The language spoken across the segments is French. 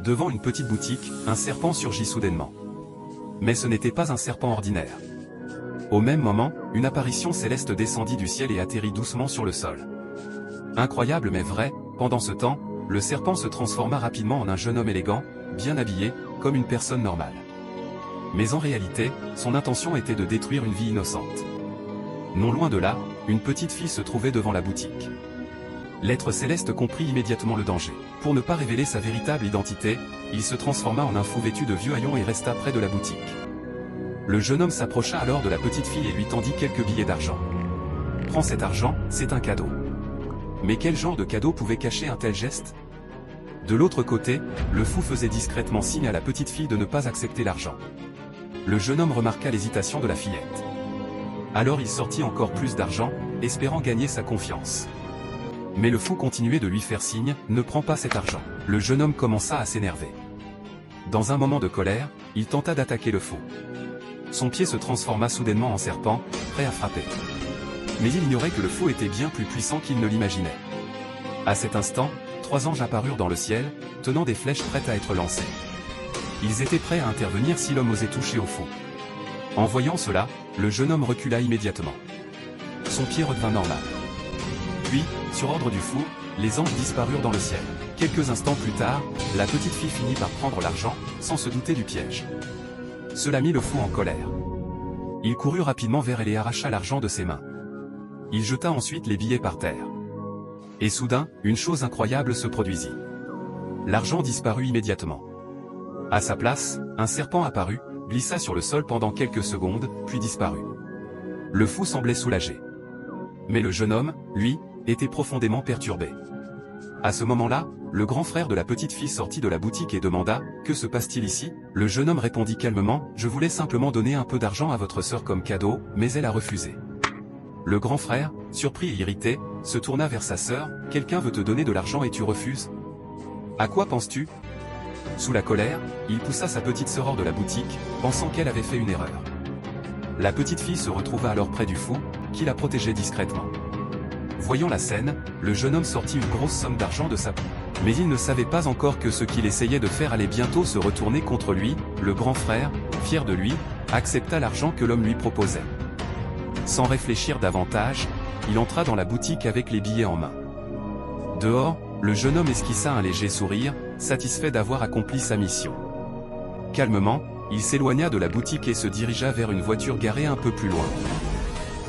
devant une petite boutique, un serpent surgit soudainement. Mais ce n'était pas un serpent ordinaire. Au même moment, une apparition céleste descendit du ciel et atterrit doucement sur le sol. Incroyable mais vrai, pendant ce temps, le serpent se transforma rapidement en un jeune homme élégant, bien habillé, comme une personne normale. Mais en réalité, son intention était de détruire une vie innocente. Non loin de là, une petite fille se trouvait devant la boutique. L'être céleste comprit immédiatement le danger. Pour ne pas révéler sa véritable identité, il se transforma en un fou vêtu de vieux haillons et resta près de la boutique. Le jeune homme s'approcha alors de la petite fille et lui tendit quelques billets d'argent. « Prends cet argent, c'est un cadeau. » Mais quel genre de cadeau pouvait cacher un tel geste? De l'autre côté, le fou faisait discrètement signe à la petite fille de ne pas accepter l'argent. Le jeune homme remarqua l'hésitation de la fillette. Alors il sortit encore plus d'argent, espérant gagner sa confiance. Mais le fou continuait de lui faire signe, « Ne prends pas cet argent. » Le jeune homme commença à s'énerver. Dans un moment de colère, il tenta d'attaquer le fou. Son pied se transforma soudainement en serpent, prêt à frapper. Mais il ignorait que le fou était bien plus puissant qu'il ne l'imaginait. À cet instant, 3 anges apparurent dans le ciel, tenant des flèches prêtes à être lancées. Ils étaient prêts à intervenir si l'homme osait toucher au fou. En voyant cela, le jeune homme recula immédiatement. Son pied redevint normal. Puis, sur ordre du fou, les anges disparurent dans le ciel. Quelques instants plus tard, la petite fille finit par prendre l'argent, sans se douter du piège. Cela mit le fou en colère. Il courut rapidement vers elle et arracha l'argent de ses mains. Il jeta ensuite les billets par terre. Et soudain, une chose incroyable se produisit. L'argent disparut immédiatement. À sa place, un serpent apparut, glissa sur le sol pendant quelques secondes, puis disparut. Le fou semblait soulagé. Mais le jeune homme, lui, était profondément perturbé. À ce moment-là, le grand frère de la petite fille sortit de la boutique et demanda « Que se passe-t-il ici ?» Le jeune homme répondit calmement « Je voulais simplement donner un peu d'argent à votre sœur comme cadeau, mais elle a refusé. » Le grand frère, surpris et irrité, se tourna vers sa sœur, « Quelqu'un veut te donner de l'argent et tu refuses? À quoi penses-tu » Sous la colère, il poussa sa petite sœur hors de la boutique, pensant qu'elle avait fait une erreur. La petite fille se retrouva alors près du fou, qui la protégeait discrètement. Voyant la scène, le jeune homme sortit une grosse somme d'argent de sa poche. Mais il ne savait pas encore que ce qu'il essayait de faire allait bientôt se retourner contre lui. Le grand frère, fier de lui, accepta l'argent que l'homme lui proposait. Sans réfléchir davantage, il entra dans la boutique avec les billets en main. Dehors, le jeune homme esquissa un léger sourire, satisfait d'avoir accompli sa mission. Calmement, il s'éloigna de la boutique et se dirigea vers une voiture garée un peu plus loin.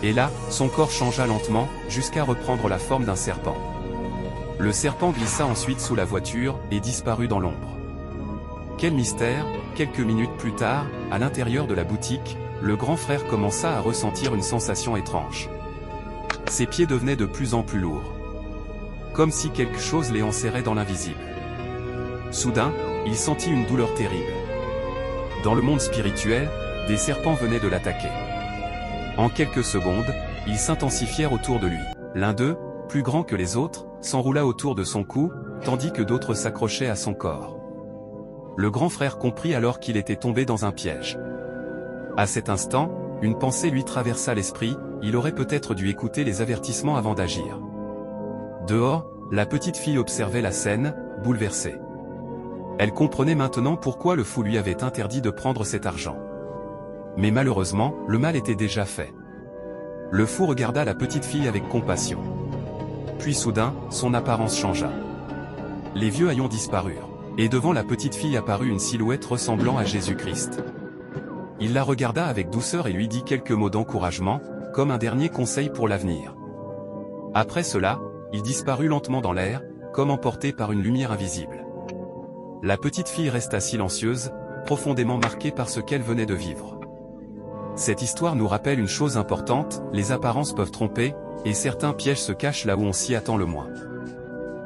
Et là, son corps changea lentement, jusqu'à reprendre la forme d'un serpent. Le serpent glissa ensuite sous la voiture, et disparut dans l'ombre. Quel mystère, quelques minutes plus tard, à l'intérieur de la boutique, le grand frère commença à ressentir une sensation étrange. Ses pieds devenaient de plus en plus lourds. Comme si quelque chose les enserrait dans l'invisible. Soudain, il sentit une douleur terrible. Dans le monde spirituel, des serpents venaient de l'attaquer. En quelques secondes, ils s'intensifièrent autour de lui. L'un d'eux, plus grand que les autres, s'enroula autour de son cou, tandis que d'autres s'accrochaient à son corps. Le grand frère comprit alors qu'il était tombé dans un piège. À cet instant, une pensée lui traversa l'esprit, il aurait peut-être dû écouter les avertissements avant d'agir. Dehors, la petite fille observait la scène, bouleversée. Elle comprenait maintenant pourquoi le fou lui avait interdit de prendre cet argent. Mais malheureusement, le mal était déjà fait. Le fou regarda la petite fille avec compassion. Puis soudain, son apparence changea. Les vieux haillons disparurent, et devant la petite fille apparut une silhouette ressemblant à Jésus-Christ. Il la regarda avec douceur et lui dit quelques mots d'encouragement, comme un dernier conseil pour l'avenir. Après cela, il disparut lentement dans l'air, comme emporté par une lumière invisible. La petite fille resta silencieuse, profondément marquée par ce qu'elle venait de vivre. Cette histoire nous rappelle une chose importante, les apparences peuvent tromper, et certains pièges se cachent là où on s'y attend le moins.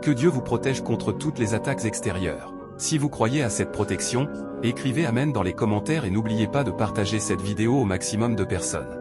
Que Dieu vous protège contre toutes les attaques extérieures. Si vous croyez à cette protection, écrivez Amen dans les commentaires et n'oubliez pas de partager cette vidéo au maximum de personnes.